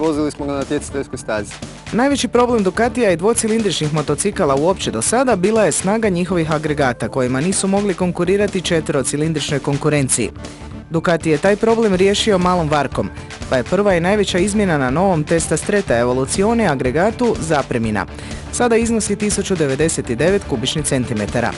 Vozili smo ga na natjecateljskoj stazi. Najveći problem Ducatija i dvocilindričnih motocikala uopće do sada bila je snaga njihovih agregata kojima nisu mogli konkurirati četverocilindričnoj konkurenciji. Ducati je taj problem riješio malom varkom, pa je prva i najveća izmjena na novom Testa Stretta Evoluzione agregatu zapremina. Sada iznosi 1099 kubičnih centimetara.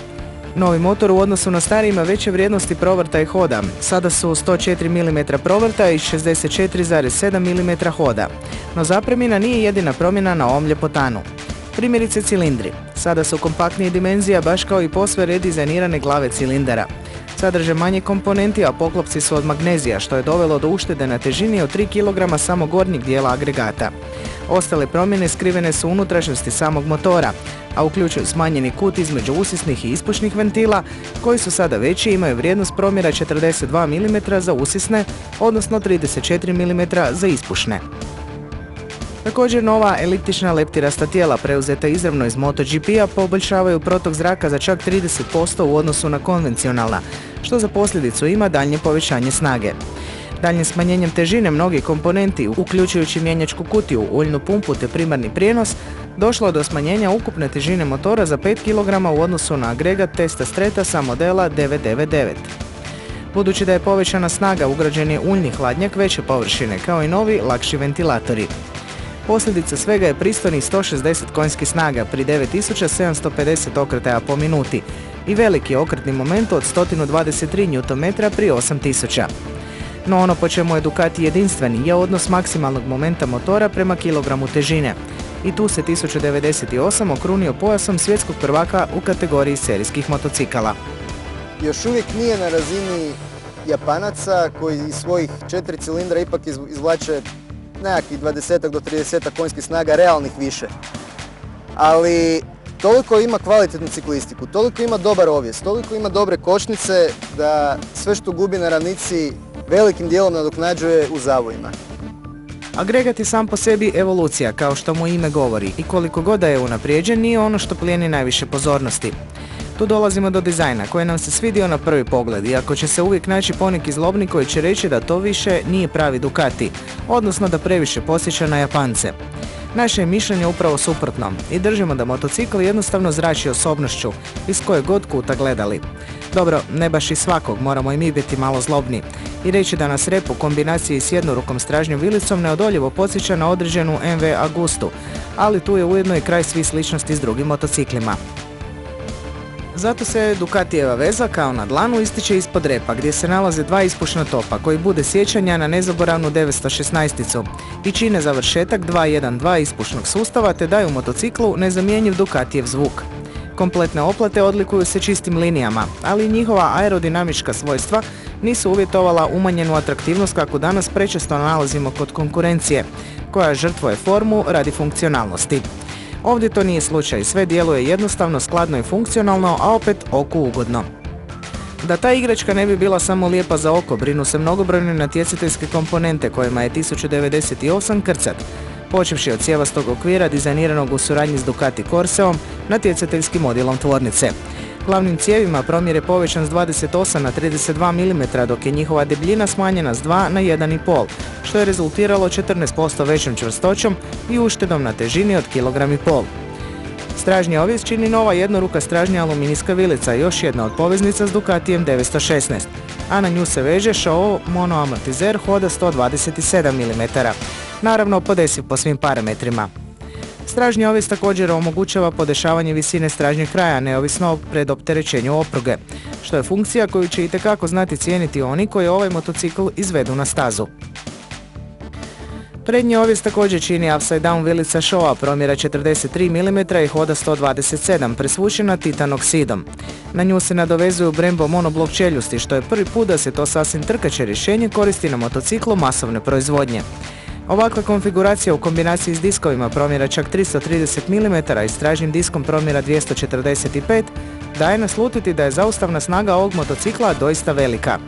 Novi motor u odnosu na stari ima veće vrijednosti provrta i hoda. Sada su 104 mm provrta i 64,7 mm hoda. No zapremina nije jedina promjena na ovom ljepotanu. Primjerice cilindri. Sada su kompaktnije dimenzija baš kao i posve redizajnirane glave cilindara. Sadrže manje komponenti, a poklopci su od magnezija, što je dovelo do uštede na težini od 3 kg samo gornjeg dijela agregata. Ostale promjene skrivene su u unutrašnjosti samog motora, a uključuju smanjeni kut između usisnih i ispušnih ventila, koji su sada veći i imaju vrijednost promjera 42 mm za usisne, odnosno 34 mm za ispušne. Također nova eliptična leptirasta tijela preuzeta izravno iz MotoGP-a poboljšavaju protok zraka za čak 30% u odnosu na konvencionalna, što za posljedicu ima daljnje povećanje snage. Daljnjim smanjenjem težine mnogih komponenti, uključujući mjenjačku kutiju, uljnu pumpu te primarni prijenos, došlo je do smanjenja ukupne težine motora za 5 kg u odnosu na agregat Testa Stretta sa modela 999. Budući da je povećana snaga, ugrađen je uljni hladnjak veće površine, kao i novi, lakši ventilatori. Posljedica svega je pristojnih 160 konjskih snaga pri 9750 okretaja po minuti i veliki okretni moment od 123 Nm pri 8000. No ono po čemu je Ducati jedinstveni je odnos maksimalnog momenta motora prema kilogramu težine. I tu se 1098 okrunio pojasom svjetskog prvaka u kategoriji serijskih motocikala. Još uvijek nije na razini Japanaca koji iz svojih 4 cilindra ipak izvlače nekakvih 20 do 30 konjskih snaga realnih više. Ali toliko ima kvalitetnu ciklistiku, toliko ima dobar ovjes, toliko ima dobre kočnice da sve što gubi na ravnici velikim dijelom nadoknađuje u zavojima. Agregat je sam po sebi evolucija, kao što mu ime govori, i koliko god da je unaprijeđen, nije ono što plijeni najviše pozornosti. Tu dolazimo do dizajna koji nam se svidio na prvi pogled, iako će se uvijek naći poneki zlobnik koji će reći da to više nije pravi Ducati, odnosno da previše podsjeća na Japance. Naše je mišljenje upravo suprotno i držimo da motocikl jednostavno zrači osobnošću, iz koje god kuta gledali. Dobro, ne baš i svakog, moramo i mi biti malo zlobni i reći da nas rep u kombinaciji s jednorukom stražnjom vilicom neodoljivo podsjeća na određenu MV Agustu, ali tu je ujedno i kraj svih sličnosti s drugim motociklima. Zato se Ducatijeva veza kao na dlanu ističe ispod repa gdje se nalaze dva ispušna topa koji bude sjećanja na nezaboravnu 916-icu i čine završetak 212 ispušnog sustava te daju motociklu nezamjenjiv Ducatijev zvuk. Kompletne oplate odlikuju se čistim linijama, ali njihova aerodinamička svojstva nisu uvjetovala umanjenu atraktivnost kakvu danas prečesto nalazimo kod konkurencije, koja žrtvuje formu radi funkcionalnosti. Ovdje to nije slučaj, sve djeluje jednostavno, skladno i funkcionalno, a opet oku ugodno. Da ta igračka ne bi bila samo lijepa za oko, brinu se mnogobrojne natjecateljske komponente kojima je 1098 krcat, počevši od cijevastog okvira dizajniranog u suradnji s Ducati Corseom, natjecateljskim odjelom tvornice. Glavnim cijevima promjer je povećan s 28 na 32 mm, dok je njihova debljina smanjena s 2 na 1,5, što je rezultiralo 14% većom čvrstoćom i uštedom na težini od 1,5 kg. Stražnji ovjes čini nova jednoruka stražnja aluminijska vilica, još jedna od poveznica s Ducatijem 916, a na nju se veže Showa monoamortizer hoda 127 mm, naravno podesiv po svim parametrima. Stražnji ovjes također omogućava podešavanje visine stražnjeg kraja neovisno o predopterećenju opruge, što je funkcija koju će itekako znati cijeniti oni koji ovaj motocikl izvedu na stazu. Prednji ovjes također čini upside down vilica Showa promjera 43 mm i hoda 127, presvučena titan oksidom. Na nju se nadovezuju Brembo monoblok čeljusti, što je prvi put da se to sasvim trkaće rješenje koristi na motociklu masovne proizvodnje. Ovakva konfiguracija u kombinaciji s diskovima promjera čak 330 mm i stražnjim diskom promjera 245 daje naslutiti da je zaustavna snaga ovog motocikla doista velika.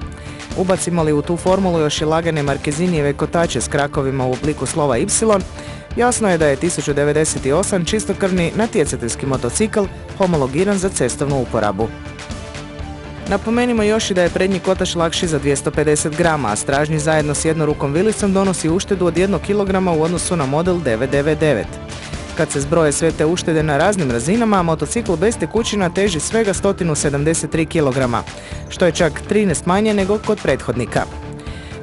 Ubacimo li u tu formulu još i lagane Markezinijeve kotače s krakovima u obliku slova Y, jasno je da je 1098 čistokrvni natjecateljski motocikl homologiran za cestovnu uporabu. Napomenimo još i da je prednji kotač lakši za 250 grama, a stražnji zajedno s jednorukom vilicom donosi uštedu od 1 kg u odnosu na model 999. Kad se zbroje sve te uštede na raznim razinama, motocikl bez tekućina teži svega 173 kg, što je čak 13 manje nego kod prethodnika.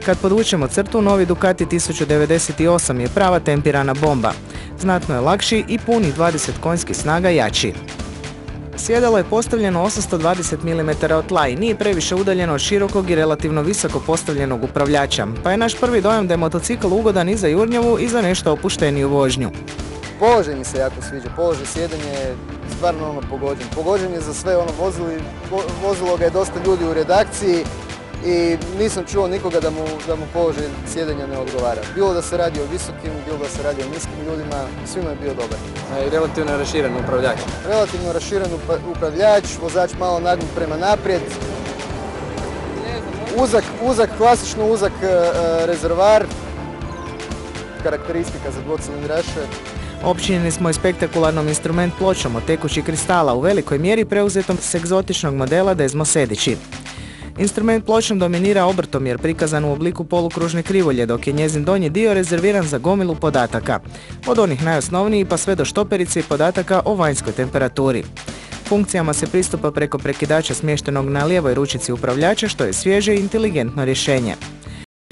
Kad podvučemo crtu, novi Ducati 1098 je prava tempirana bomba. Znatno je lakši i punih 20 konjskih snaga jači. Sjedalo je postavljeno 820 mm od tla i nije previše udaljeno od širokog i relativno visoko postavljenog upravljača, pa je naš prvi dojam da je motocikl ugodan i za jurnjavu i za nešto opušteniju vožnju. Položaj mi se jako sviđa, položaj sjedenja je stvarno pogođen. Pogođen je za sve vozilo ga je dosta ljudi u redakciji i nisam čuo nikoga da mu položaj sjedenja ne odgovara. Bilo da se radi o visokim, bilo da se radi o niskim ljudima, svima je bio dobar. I relativno raširen upravljač. Relativno raširen upravljač, vozač malo nagnut prema naprijed. Klasično uzak rezervoar, karakteristika za dvocilindraše. Općinjeni smo i spektakularnom instrument pločom od tekućih kristala, u velikoj mjeri preuzetom s egzotičnog modela Desmo Sedići. Instrument pločom dominira obrtomjer prikazan u obliku polukružne krivulje, dok je njezin donji dio rezerviran za gomilu podataka, od onih najosnovnijih pa sve do štoperice i podataka o vanjskoj temperaturi. Funkcijama se pristupa preko prekidača smještenog na lijevoj ručici upravljača, što je svježe i inteligentno rješenje.